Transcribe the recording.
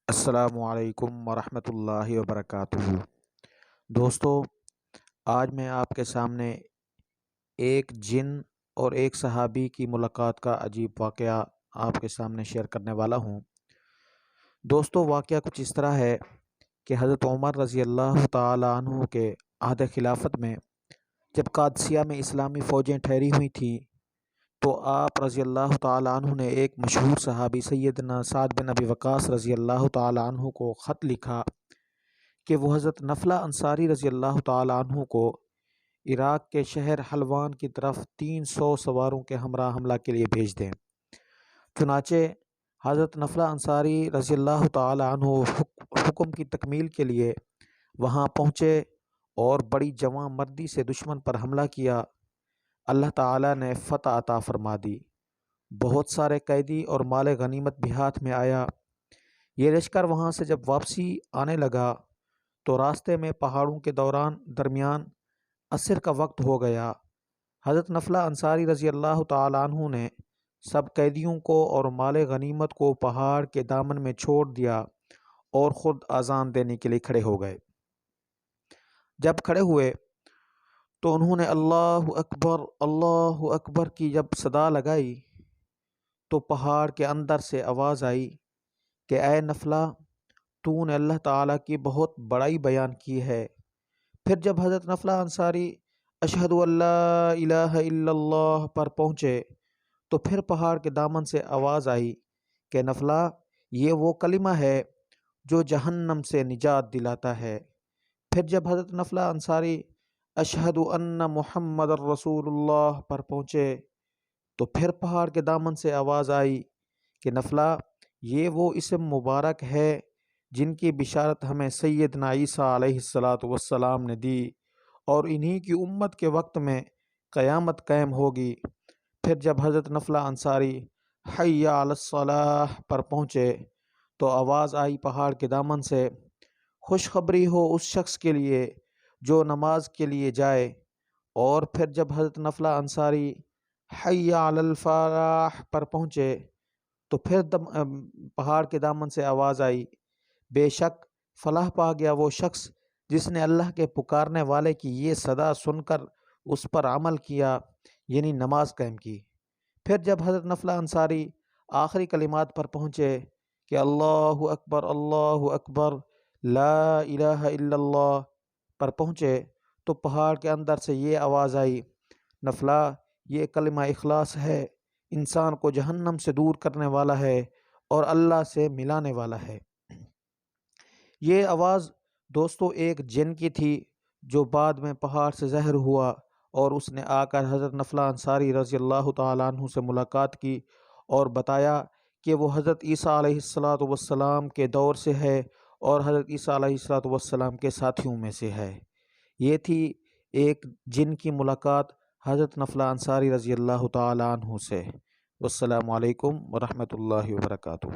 السلام علیکم ورحمۃ اللہ وبرکاتہ۔ دوستو، آج میں آپ کے سامنے ایک جن اور ایک صحابی کی ملاقات کا عجیب واقعہ آپ کے سامنے شیئر کرنے والا ہوں۔ دوستو، واقعہ کچھ اس طرح ہے کہ حضرت عمر رضی اللہ تعالی عنہ کے عہد خلافت میں جب قادسیہ میں اسلامی فوجیں ٹھہری ہوئی تھیں تو آپ رضی اللہ تعالی عنہ نے ایک مشہور صحابی سیدنا سعد بن ابی وقاص رضی اللہ تعالی عنہ کو خط لکھا کہ وہ حضرت نفلہ انصاری رضی اللہ تعالی عنہ کو عراق کے شہر حلوان کی طرف 300 سواروں کے ہمراہ حملہ کے لیے بھیج دیں۔ چنانچہ حضرت نفلہ انصاری رضی اللہ تعالی عنہ حکم کی تکمیل کے لیے وہاں پہنچے اور بڑی جواں مردی سے دشمن پر حملہ کیا۔ اللہ تعالیٰ نے فتح عطا فرما دی، بہت سارے قیدی اور مال غنیمت بھی ہاتھ میں آیا۔ یہ لشکر وہاں سے جب واپسی آنے لگا تو راستے میں پہاڑوں کے درمیان عصر کا وقت ہو گیا۔ حضرت نفلہ انصاری رضی اللہ تعالی عنہ نے سب قیدیوں کو اور مال غنیمت کو پہاڑ کے دامن میں چھوڑ دیا اور خود اذان دینے کے لیے کھڑے ہو گئے۔ جب کھڑے ہوئے تو انہوں نے اللہ اکبر کی جب صدا لگائی تو پہاڑ کے اندر سے آواز آئی کہ اے نفلہ، تو نے اللہ تعالیٰ کی بہت بڑائی بیان کی ہے۔ پھر جب حضرت نفلہ انصاری اشہد ان لا الہ الا اللہ پر پہنچے تو پھر پہاڑ کے دامن سے آواز آئی کہ نفلہ، یہ وہ کلمہ ہے جو جہنم سے نجات دلاتا ہے۔ پھر جب حضرت نفلہ انصاری اشہد ان محمد الرسول اللہ پر پہنچے تو پھر پہاڑ کے دامن سے آواز آئی کہ نفلہ، یہ وہ اسم مبارک ہے جن کی بشارت ہمیں سیدنا عیسیٰ علیہ السلام نے دی اور انہی کی امت کے وقت میں قیامت قائم ہوگی۔ پھر جب حضرت نفلہ انصاری حی علی الصلاح پر پہنچے تو آواز آئی پہاڑ کے دامن سے، خوشخبری ہو اس شخص کے لیے جو نماز کے لیے جائے۔ اور پھر جب حضرت نفلہ انصاری حی علی الفلاح پر پہنچے تو پھر پہاڑ کے دامن سے آواز آئی، بے شک فلاح پا گیا وہ شخص جس نے اللہ کے پکارنے والے کی یہ صدا سن کر اس پر عمل کیا، یعنی نماز قائم کی۔ پھر جب حضرت نفلہ انصاری آخری کلمات پر پہنچے کہ اللہ اکبر لا الہ الا اللہ پر پہنچے تو پہاڑ کے اندر سے یہ آواز آئی، نفلہ، یہ کلمہ اخلاص ہے، انسان کو جہنم سے دور کرنے والا ہے اور اللہ سے ملانے والا ہے۔ یہ آواز دوستو ایک جن کی تھی جو بعد میں پہاڑ سے ظاہر ہوا اور اس نے آ کر حضرت نفلہ انصاری رضی اللہ تعالیٰ عنہ سے ملاقات کی اور بتایا کہ وہ حضرت عیسیٰ علیہ السلام کے دور سے ہے اور حضرت عیسیٰ علیہ السلام کے ساتھیوں میں سے ہے۔ یہ تھی ایک جن کی ملاقات حضرت نفلہ انصاری رضی اللہ تعالی عنہ سے۔ والسلام علیکم ورحمۃ اللہ وبرکاتہ۔